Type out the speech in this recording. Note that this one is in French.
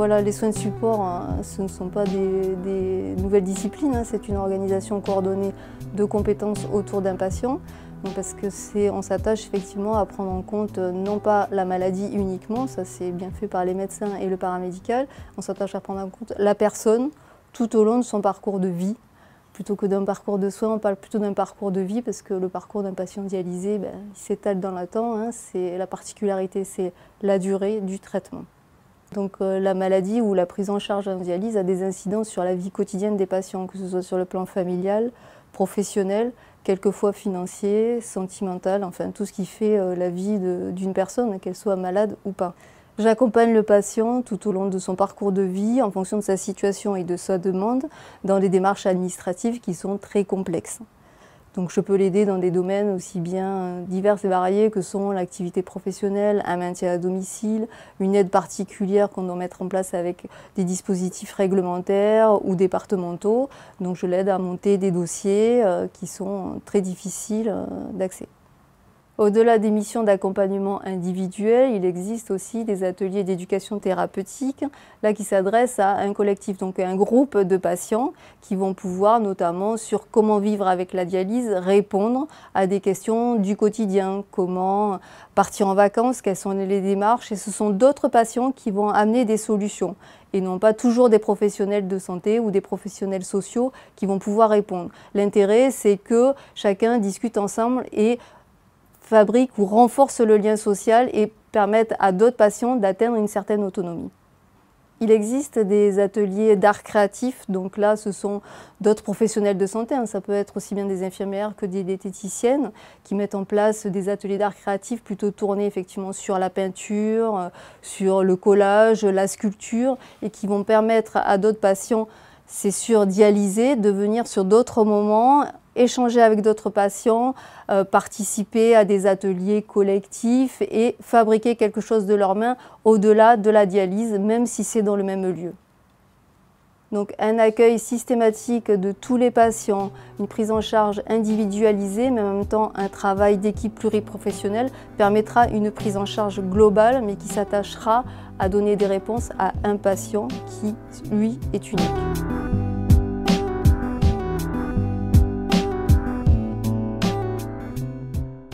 Voilà, les soins de support, ce ne sont pas des nouvelles disciplines, c'est une organisation coordonnée de compétences autour d'un patient. Donc parce que on s'attache effectivement à prendre en compte non pas la maladie uniquement, ça c'est bien fait par les médecins et le paramédical, on s'attache à prendre en compte la personne tout au long de son parcours de vie. Plutôt que d'un parcours de soins, on parle plutôt d'un parcours de vie parce que le parcours d'un patient dialysé, il s'étale dans le temps. La particularité, c'est la durée du traitement. Donc la maladie ou la prise en charge en dialyse a des incidences sur la vie quotidienne des patients, que ce soit sur le plan familial, professionnel, quelquefois financier, sentimental, enfin tout ce qui fait la vie d'une personne, qu'elle soit malade ou pas. J'accompagne le patient tout au long de son parcours de vie, en fonction de sa situation et de sa demande, dans des démarches administratives qui sont très complexes. Donc je peux l'aider dans des domaines aussi bien divers et variés que sont l'activité professionnelle, un maintien à domicile, une aide particulière qu'on doit mettre en place avec des dispositifs réglementaires ou départementaux. Donc je l'aide à monter des dossiers qui sont très difficiles d'accès. Au-delà des missions d'accompagnement individuel, il existe aussi des ateliers d'éducation thérapeutique là, qui s'adressent à un collectif, donc un groupe de patients qui vont pouvoir, notamment sur comment vivre avec la dialyse, répondre à des questions du quotidien, comment partir en vacances, quelles sont les démarches. Et ce sont d'autres patients qui vont amener des solutions et non pas toujours des professionnels de santé ou des professionnels sociaux qui vont pouvoir répondre. L'intérêt, c'est que chacun discute ensemble et fabrique ou renforce le lien social et permettent à d'autres patients d'atteindre une certaine autonomie. Il existe des ateliers d'art créatif, donc là ce sont d'autres professionnels de santé, ça peut être aussi bien des infirmières que des diététiciennes qui mettent en place des ateliers d'art créatif plutôt tournés effectivement sur la peinture, sur le collage, la sculpture et qui vont permettre à d'autres patients, c'est sûr, dialysés, de venir sur d'autres moments, échanger avec d'autres patients, participer à des ateliers collectifs et fabriquer quelque chose de leurs mains au-delà de la dialyse, même si c'est dans le même lieu. Donc un accueil systématique de tous les patients, une prise en charge individualisée, mais en même temps un travail d'équipe pluriprofessionnelle permettra une prise en charge globale, mais qui s'attachera à donner des réponses à un patient qui, lui, est unique.